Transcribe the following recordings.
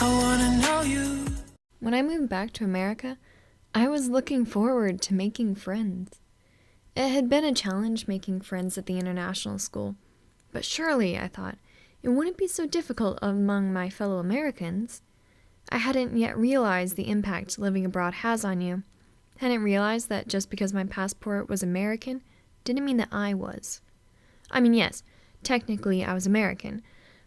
I wanna know you. When I moved back to America, I was looking forward to making friends. It had been a challenge making friends at the international school, but surely, I thought, it wouldn't be so difficult among my fellow Americans. I hadn't yet realized the impact living abroad has on you. Hadn't realized that just because my passport was American didn't mean that I was. I mean, yes, technically I was American,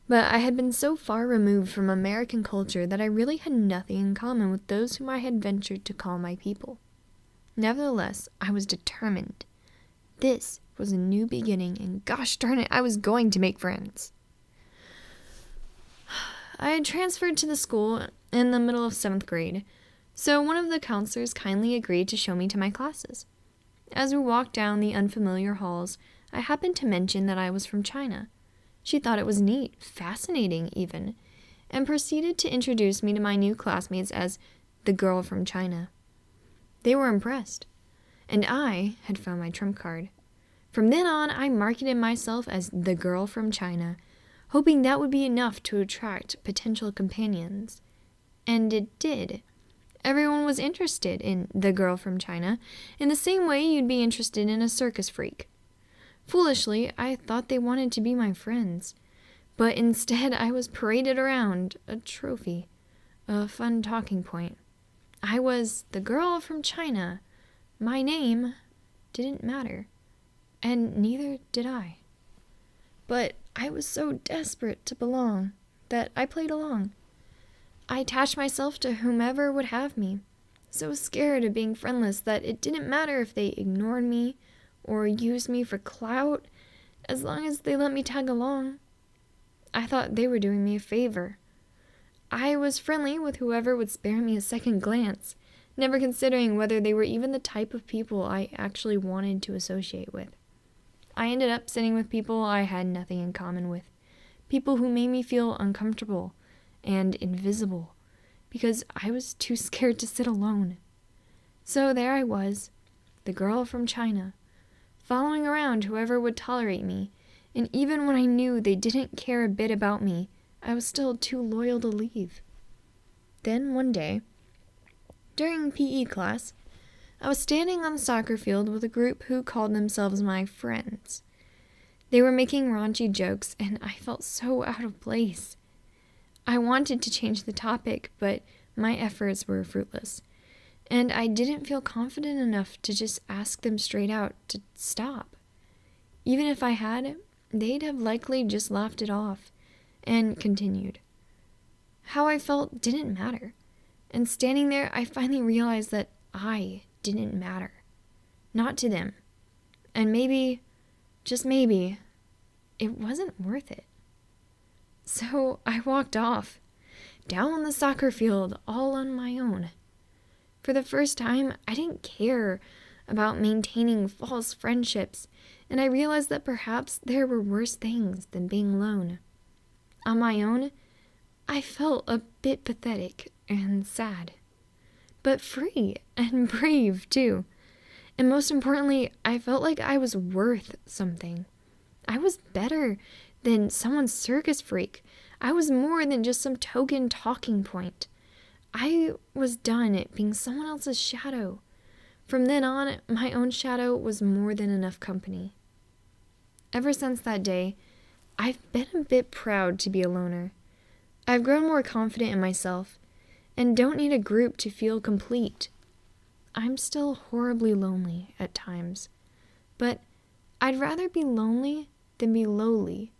but I had been so far removed from American culture that I really had nothing in common with those whom I had ventured to call my people. Nevertheless, I was determined. This was a new beginning, and gosh darn it, I was going to make friends. I had transferred to the school in the middle of 7th grade, so one of the counselors kindly agreed to show me to my classes. As we walked down the unfamiliar halls, I happened to mention that I was from China. She thought it was neat, fascinating even, and proceeded to introduce me to my new classmates as the girl from China. They were impressed, and I had found my trump card. From then on, I marketed myself as the girl from China, hoping that would be enough to attract potential companions. And it did. Everyone was interested in the girl from China in the same way you'd be interested in a circus freak. Foolishly, I thought they wanted to be my friends, but instead I was paraded around, a trophy, a fun talking point. I was the girl from China. My name didn't matter, and neither did I. But I was so desperate to belong that I played along. I attached myself to whomever would have me, so scared of being friendless that it didn't matter if they ignored me or used me for clout, as long as they let me tag along. I thought they were doing me a favor. I was friendly with whoever would spare me a second glance, never considering whether they were even the type of people I actually wanted to associate with. I ended up sitting with people I had nothing in common with, people who made me feel uncomfortable and invisible, because I was too scared to sit alone. So there I was, the girl from China, following around whoever would tolerate me, and even when I knew they didn't care a bit about me, I was still too loyal to leave. Then one day, during PE class, I was standing on the soccer field with a group who called themselves my friends. They were making raunchy jokes, and I felt so out of place. I wanted to change the topic, but my efforts were fruitless, and I didn't feel confident enough to just ask them straight out to stop. Even if I had, they'd have likely just laughed it off and continued. How I felt didn't matter, and standing there, I finally realized that I didn't matter. Not to them. And maybe, just maybe, it wasn't worth it. So I walked off, down the soccer field, all on my own. For the first time, I didn't care about maintaining false friendships, and I realized that perhaps there were worse things than being alone. On my own, I felt a bit pathetic and sad, but free and brave too. And most importantly, I felt like I was worth something. I was better than someone's circus freak. I was more than just some token talking point. I was done at being someone else's shadow. From then on, my own shadow was more than enough company. Ever since that day, I've been a bit proud to be a loner. I've grown more confident in myself, and don't need a group to feel complete. I'm still horribly lonely at times, but I'd rather be lonely than be lowly.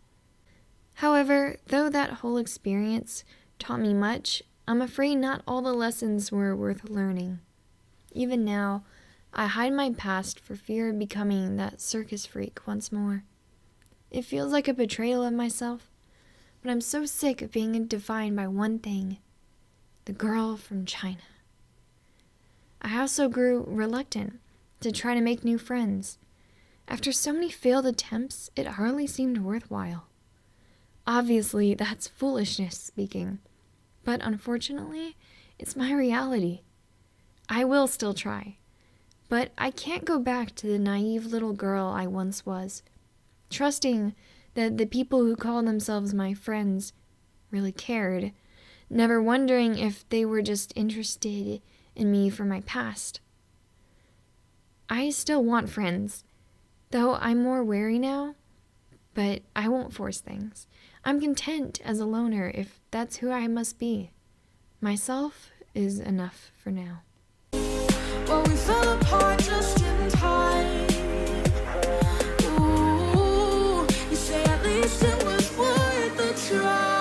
However, though that whole experience taught me much, I'm afraid not all the lessons were worth learning. Even now, I hide my past for fear of becoming that circus freak once more. It feels like a betrayal of myself, but I'm so sick of being defined by one thing: the girl from China. I also grew reluctant to try to make new friends. After so many failed attempts, it hardly seemed worthwhile. Obviously, that's foolishness speaking, but unfortunately, it's my reality. I will still try, but I can't go back to the naive little girl I once was, trusting that the people who call themselves my friends really cared, never wondering if they were just interested in me for my past. I still want friends, though I'm more wary now, but I won't force things. I'm content as a loner if that's who I must be. Myself is enough for now. Well, we fell apart just in time. Ooh, you say at least it was worth a try.